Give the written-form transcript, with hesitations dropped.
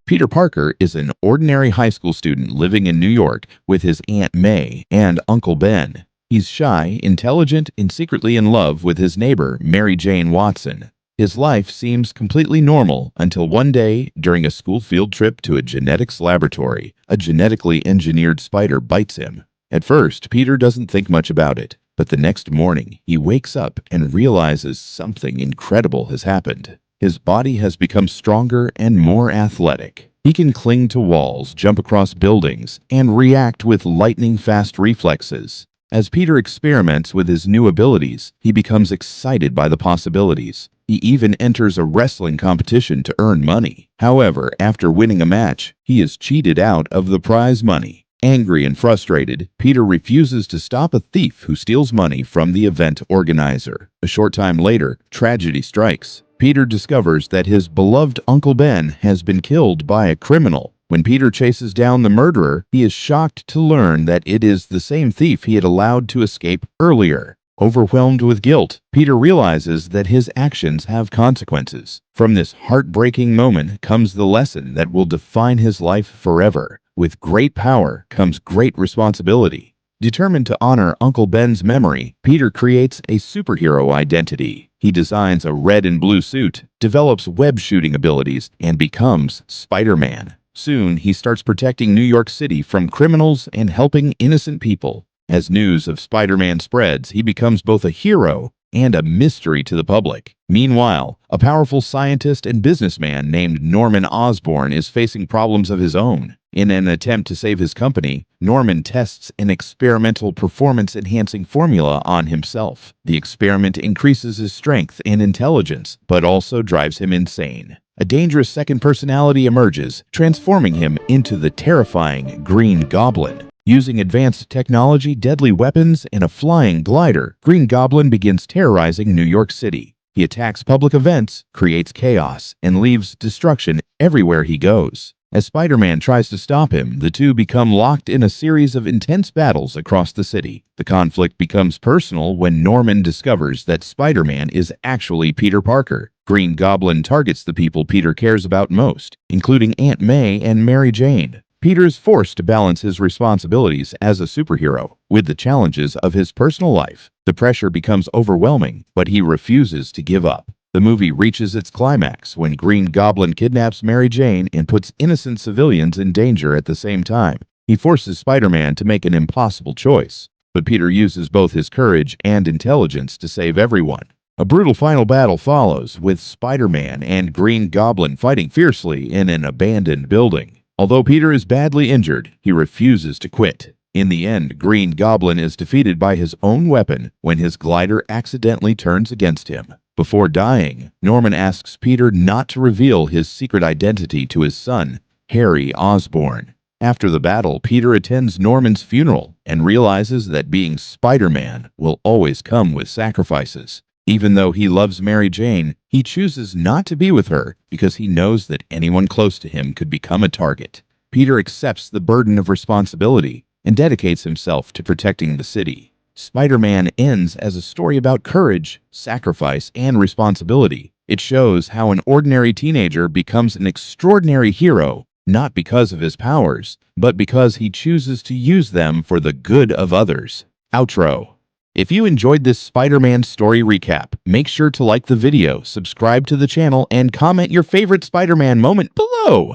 Peter Parker is an ordinary high school student living in New York with his Aunt May and Uncle Ben. He's shy, intelligent, and secretly in love with his neighbor, Mary Jane Watson. His life seems completely normal until one day, during a school field trip to a genetics laboratory, a genetically engineered spider bites him. At first, Peter doesn't think much about it, but the next morning, he wakes up and realizes something incredible has happened. His body has become stronger and more athletic. He can cling to walls, jump across buildings, and react with lightning-fast reflexes. As Peter experiments with his new abilities, he becomes excited by the possibilities. He even enters a wrestling competition to earn money. However, after winning a match, he is cheated out of the prize money. Angry and frustrated, Peter refuses to stop a thief who steals money from the event organizer. A short time later, tragedy strikes. Peter discovers that his beloved Uncle Ben has been killed by a criminal. When Peter chases down the murderer, he is shocked to learn that it is the same thief he had allowed to escape earlier. Overwhelmed with guilt, Peter realizes that his actions have consequences. From this heartbreaking moment comes the lesson that will define his life forever. With great power comes great responsibility. Determined to honor Uncle Ben's memory, Peter creates a superhero identity. He designs a red and blue suit, develops web shooting abilities, and becomes Spider-Man. Soon, he starts protecting New York City from criminals and helping innocent people. As news of Spider-Man spreads, he becomes both a hero and a mystery to the public. Meanwhile, a powerful scientist and businessman named Norman Osborn is facing problems of his own. In an attempt to save his company, Norman tests an experimental performance-enhancing formula on himself. The experiment increases his strength and intelligence, but also drives him insane. A dangerous second personality emerges, transforming him into the terrifying Green Goblin. Using advanced technology, deadly weapons, and a flying glider, Green Goblin begins terrorizing New York City. He attacks public events, creates chaos, and leaves destruction everywhere he goes. As Spider-Man tries to stop him, the two become locked in a series of intense battles across the city. The conflict becomes personal when Norman discovers that Spider-Man is actually Peter Parker. Green Goblin targets the people Peter cares about most, including Aunt May and Mary Jane. Peter is forced to balance his responsibilities as a superhero with the challenges of his personal life. The pressure becomes overwhelming, but he refuses to give up. The movie reaches its climax when Green Goblin kidnaps Mary Jane and puts innocent civilians in danger at the same time. He forces Spider-Man to make an impossible choice, but Peter uses both his courage and intelligence to save everyone. A brutal final battle follows, with Spider-Man and Green Goblin fighting fiercely in an abandoned building. Although Peter is badly injured, he refuses to quit. In the end, Green Goblin is defeated by his own weapon when his glider accidentally turns against him. Before dying, Norman asks Peter not to reveal his secret identity to his son, Harry Osborn. After the battle, Peter attends Norman's funeral and realizes that being Spider-Man will always come with sacrifices. Even though he loves Mary Jane, he chooses not to be with her because he knows that anyone close to him could become a target. Peter accepts the burden of responsibility and dedicates himself to protecting the city. Spider-Man ends as a story about courage, sacrifice, and responsibility. It shows how an ordinary teenager becomes an extraordinary hero, not because of his powers, but because he chooses to use them for the good of others. Outro. If you enjoyed this Spider-Man story recap, make sure to like the video, subscribe to the channel, and comment your favorite Spider-Man moment below.